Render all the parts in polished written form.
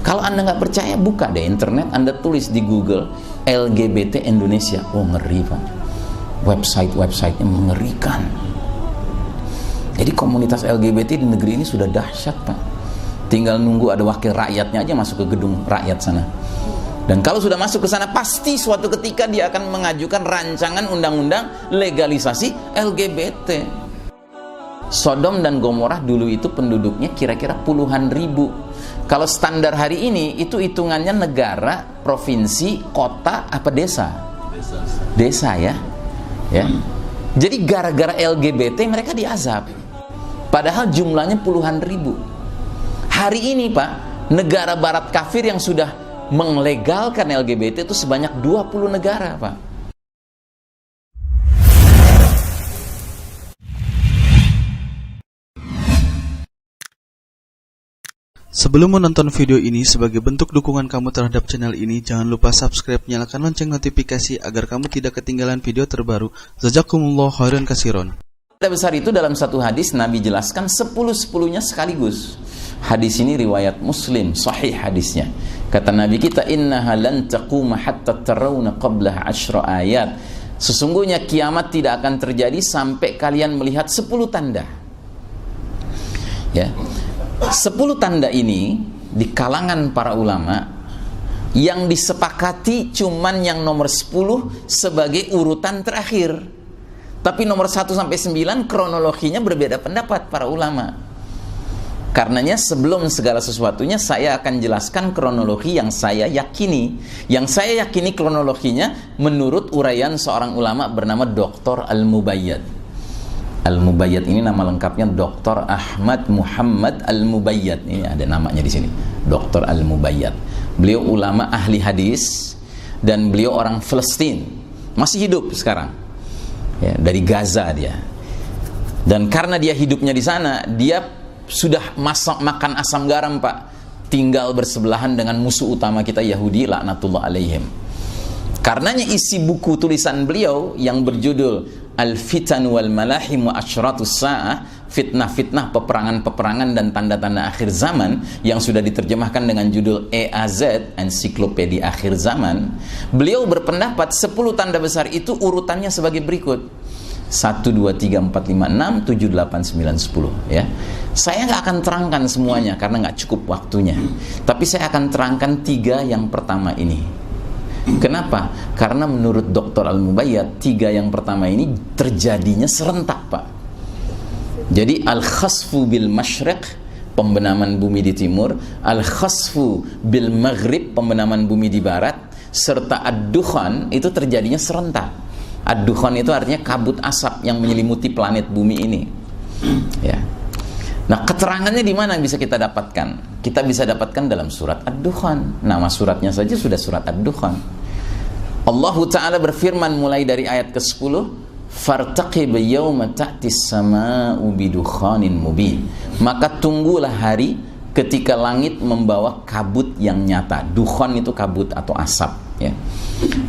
Kalau Anda nggak percaya, buka deh internet, Anda tulis di Google LGBT Indonesia. Oh, ngeri Pak, website-websitenya mengerikan. Jadi komunitas LGBT di negeri ini sudah dahsyat Pak. Tinggal nunggu ada wakil rakyatnya aja masuk ke gedung rakyat sana. Dan kalau sudah masuk ke sana, pasti suatu ketika dia akan mengajukan rancangan undang-undang legalisasi LGBT. Sodom dan Gomorrah dulu itu penduduknya kira-kira puluhan ribu. Kalau standar hari ini itu hitungannya negara, provinsi, kota, apa desa? Desa ya. Jadi gara-gara LGBT mereka diazab. Padahal jumlahnya puluhan ribu. Hari ini Pak, negara barat kafir yang sudah melegalkan LGBT itu sebanyak 20 negara Pak. Sebelum menonton video ini, sebagai bentuk dukungan kamu terhadap channel ini, jangan lupa subscribe, nyalakan lonceng notifikasi agar kamu tidak ketinggalan video terbaru. Jazakumullah khairan katsiran. Tanda besar itu dalam satu hadis Nabi jelaskan 10-10-nya sekaligus. Hadis ini riwayat Muslim, sahih hadisnya. Kata Nabi kita, innaha lan taquma hatta tarawna qabla 10 ayat. Sesungguhnya kiamat tidak akan terjadi sampai kalian melihat 10 tanda. Ya. 10 tanda ini di kalangan para ulama yang disepakati cuman yang nomor 10 sebagai urutan terakhir. Tapi nomor 1 sampai 9 kronologinya berbeda pendapat para ulama. Karenanya sebelum segala sesuatunya saya akan jelaskan kronologi yang saya yakini. Yang saya yakini kronologinya menurut uraian seorang ulama bernama Dr. Al-Mubayyad. Al-Mubayyad ini nama lengkapnya Dr. Ahmad Muhammad Al-Mubayyad. Ini ada namanya di sini, Dr. Al-Mubayyad. Beliau ulama ahli hadis dan beliau orang Palestina. Masih hidup sekarang. Ya, dari Gaza dia. Dan karena dia hidupnya di sana, dia sudah makan asam garam Pak. Tinggal bersebelahan dengan musuh utama kita Yahudi laknatullah alaihim. Karenanya isi buku tulisan beliau yang berjudul Al-Fitan wal Malahim wa Asyratus Sa'ah, fitnah-fitnah, peperangan-peperangan dan tanda-tanda akhir zaman, yang sudah diterjemahkan dengan judul EAZ, Ensiklopedia Akhir Zaman. Beliau berpendapat 10 tanda besar itu urutannya sebagai berikut: 1, 2, 3, 4, 5, 6, 7, 8, 9, 10 ya. Saya nggak akan terangkan semuanya karena nggak cukup waktunya. Tapi saya akan terangkan 3 yang pertama ini. Kenapa? Karena menurut Dr. Al-Mubayyad 3 yang pertama ini terjadinya serentak Pak. Jadi al-khasfu bil masyriq, pembenaman bumi di timur, al-khasfu bil maghrib, pembenaman bumi di barat, serta ad-dukhan itu terjadinya serentak. Ad-dukhan itu artinya kabut asap yang menyelimuti planet bumi ini. Ya. Nah, keterangannya di mana bisa kita dapatkan? Kita bisa dapatkan dalam surat Ad-Dukhan. Nama suratnya saja sudah surat Ad-Dukhan. Allah Ta'ala berfirman mulai dari ayat ke-10, "Fartaqib yawma ta'tis sama'u bidukhanin mubin." Maka tunggulah hari ketika langit membawa kabut yang nyata. Dukhan itu kabut atau asap ya.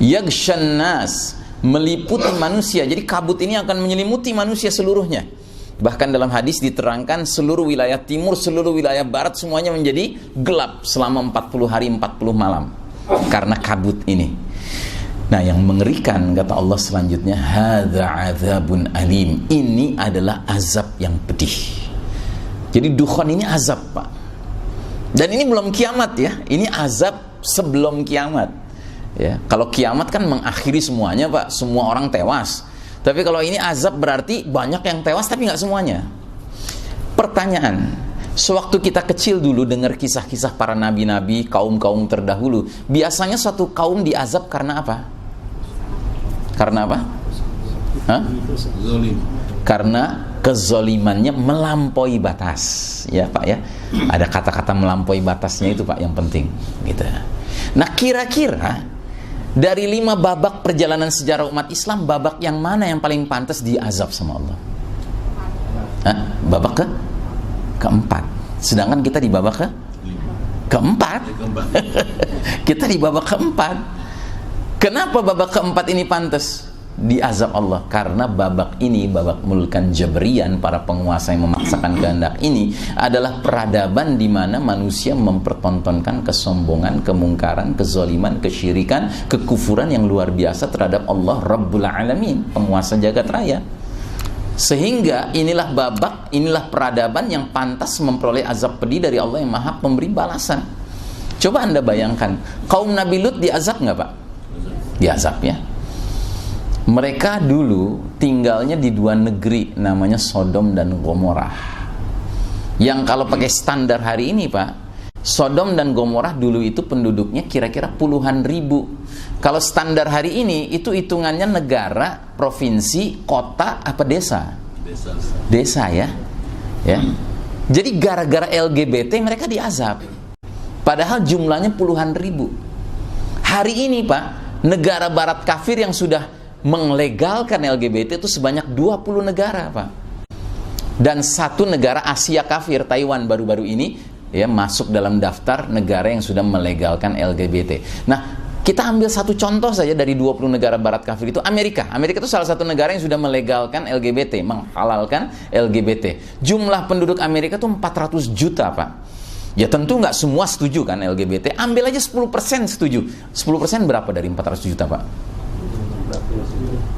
Yaghshan nas, meliputi manusia. Jadi kabut ini akan menyelimuti manusia seluruhnya. Bahkan dalam hadis diterangkan seluruh wilayah timur, seluruh wilayah barat semuanya menjadi gelap selama 40 hari 40 malam karena kabut ini. Nah, yang mengerikan kata Allah selanjutnya, hadza adzabun alim. Ini adalah azab yang pedih. Jadi dukhan ini azab Pak. Dan ini belum kiamat ya. Ini azab sebelum kiamat. Ya, kalau kiamat kan mengakhiri semuanya Pak, semua orang tewas. Tapi kalau ini azab berarti banyak yang tewas tapi nggak semuanya. Pertanyaan, sewaktu kita kecil dulu dengar kisah-kisah para nabi-nabi, kaum-kaum terdahulu, biasanya suatu kaum diazab karena apa? Karena apa? Karena kezolimannya melampaui batas. Ya Pak ya. Ada kata-kata melampaui batasnya itu Pak yang penting. Gitu. Nah, kira-kira dari 5 babak perjalanan sejarah umat Islam, babak yang mana yang paling pantas diazab sama Allah? Babak keempat. Sedangkan kita di babak keempat. Kita di babak keempat. Kenapa babak keempat ini pantas? diazab Allah, karena babak ini, babak mulkan Jabrian, para penguasa yang memaksakan kehendak ini adalah peradaban di mana manusia mempertontonkan kesombongan, kemungkaran, kezaliman, kesyirikan, kekufuran yang luar biasa terhadap Allah Rabbul Alamin, penguasa jagat raya. Sehingga inilah babak, inilah peradaban yang pantas memperoleh azab pedih dari Allah yang Maha Pemberi balasan. Coba Anda bayangkan, kaum Nabi Lut diazab nggak Pak? Diazab ya. Mereka dulu tinggalnya di dua negeri namanya Sodom dan Gomorrah. Yang kalau pakai standar hari ini Pak, Sodom dan Gomorrah dulu itu penduduknya kira-kira puluhan ribu. Kalau standar hari ini itu hitungannya negara, provinsi, kota, apa desa? Desa ya. Jadi gara-gara LGBT mereka diazab. Padahal jumlahnya puluhan ribu. Hari ini Pak, negara barat kafir yang sudah melegalkan LGBT itu sebanyak 20 negara Pak. Dan satu negara Asia kafir, Taiwan, baru-baru ini ya masuk dalam daftar negara yang sudah melegalkan LGBT. Nah, kita ambil satu contoh saja dari 20 negara barat kafir itu, Amerika. Amerika itu salah satu negara yang sudah melegalkan LGBT, menghalalkan LGBT. Jumlah penduduk Amerika itu 400 juta Pak. Ya tentu nggak semua setuju kan LGBT. Ambil aja 10% setuju. 10% berapa dari 400 juta Pak?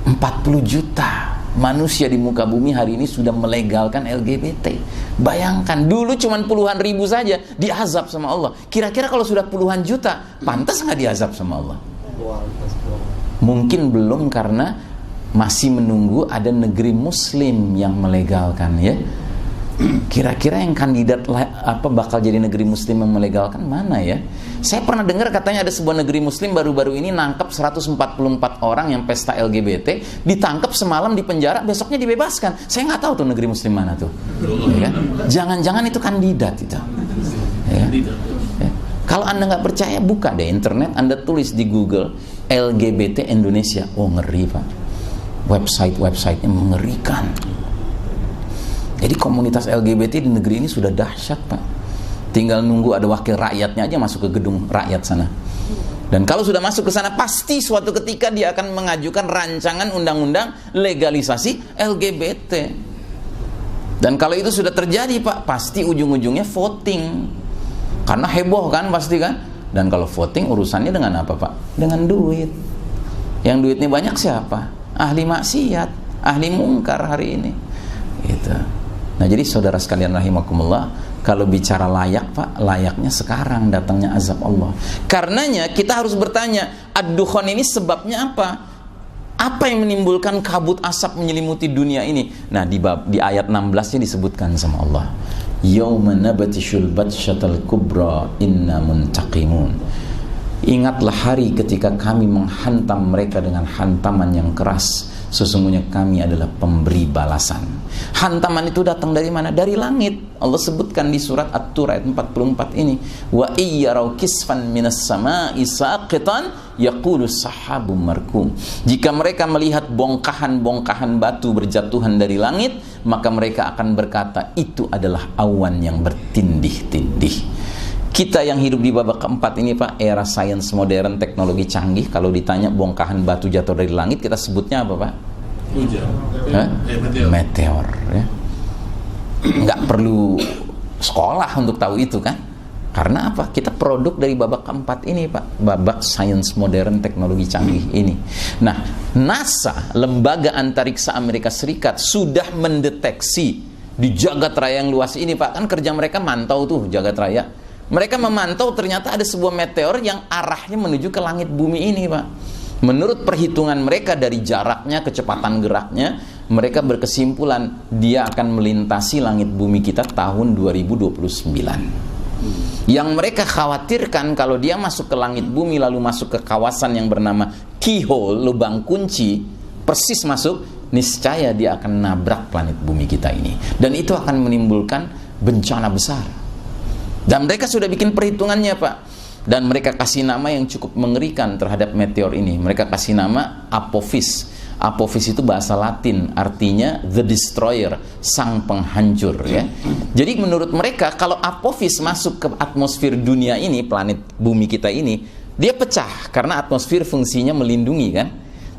40 juta manusia di muka bumi hari ini sudah melegalkan LGBT. Bayangkan, dulu cuma puluhan ribu saja diazab sama Allah. Kira-kira kalau sudah puluhan juta, pantas nggak diazab sama Allah? Mungkin belum, karena masih menunggu ada negeri muslim yang melegalkan ya. Kira-kira yang kandidat bakal jadi negeri muslim yang melegalkan mana ya? Saya pernah dengar katanya ada sebuah negeri muslim baru-baru ini nangkep 144 orang yang pesta LGBT, ditangkap semalam di penjara, besoknya dibebaskan. Saya nggak tahu tuh negeri muslim mana tuh. Ya kan? Jangan-jangan itu kandidat itu. Ya kan? Ya. Kalau Anda nggak percaya, buka deh internet, Anda tulis di Google LGBT Indonesia. Oh ngeri Pak. Website-websitenya mengerikan. Jadi komunitas LGBT di negeri ini sudah dahsyat Pak. Tinggal nunggu ada wakil rakyatnya aja masuk ke gedung rakyat sana. Dan kalau sudah masuk ke sana, pasti suatu ketika dia akan mengajukan rancangan undang-undang legalisasi LGBT. Dan kalau itu sudah terjadi Pak, pasti ujung-ujungnya voting. Karena heboh kan pasti kan. Dan kalau voting urusannya dengan apa Pak? Dengan duit. Yang duitnya banyak siapa? Ahli maksiat, ahli mungkar hari ini. Gitu. Nah jadi saudara sekalian rahimakumullah, kalau bicara layak Pak, layaknya sekarang datangnya azab Allah. Karenanya kita harus bertanya, ad-dukhan ini sebabnya apa? Apa yang menimbulkan kabut asap menyelimuti dunia ini? Nah di ayat 16-nya disebutkan sama Allah, yauma nabatishul batsyatal kubra inna muntaqimun. Ingatlah hari ketika kami menghantam mereka dengan hantaman yang keras. Sesungguhnya kami adalah pemberi balasan. Hantaman itu datang dari mana? Dari langit. Allah sebutkan di surat At-Tur ayat 44 ini, wa iyyarau kisfan minas sama'i saqitan yaqulu sahabum markum. Jika mereka melihat bongkahan-bongkahan batu berjatuhan dari langit, maka mereka akan berkata, itu adalah awan yang bertindih-tindih. Kita yang hidup di babak keempat ini Pak, era sains modern, teknologi canggih, kalau ditanya bongkahan batu jatuh dari langit, kita sebutnya apa Pak? Hujan. Meteor ya. Nggak perlu sekolah untuk tahu itu kan? Karena apa? Kita produk dari babak keempat ini Pak, babak sains modern, teknologi canggih ini. Nah, NASA, lembaga antariksa Amerika Serikat, sudah mendeteksi di jagat raya yang luas ini Pak, kan kerja mereka mantau tuh jagat raya. Mereka memantau, ternyata ada sebuah meteor yang arahnya menuju ke langit bumi ini Pak. Menurut perhitungan mereka dari jaraknya, kecepatan geraknya, mereka berkesimpulan dia akan melintasi langit bumi kita tahun 2029. Yang mereka khawatirkan kalau dia masuk ke langit bumi lalu masuk ke kawasan yang bernama keyhole, lubang kunci, persis masuk, niscaya dia akan nabrak planet bumi kita ini. Dan itu akan menimbulkan bencana besar. Dan mereka sudah bikin perhitungannya Pak. Dan mereka kasih nama yang cukup mengerikan terhadap meteor ini. Mereka kasih nama Apophis. Apophis itu bahasa Latin, artinya the destroyer, sang penghancur ya. Jadi menurut mereka kalau Apophis masuk ke atmosfer dunia ini, planet bumi kita ini, dia pecah karena atmosfer fungsinya melindungi kan.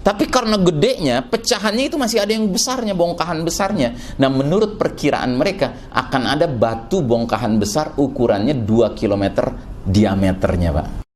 Tapi karena gedenya, pecahannya itu masih ada yang besarnya, bongkahan besarnya. Nah, menurut perkiraan mereka akan ada batu bongkahan besar ukurannya 2 km diameternya, Pak.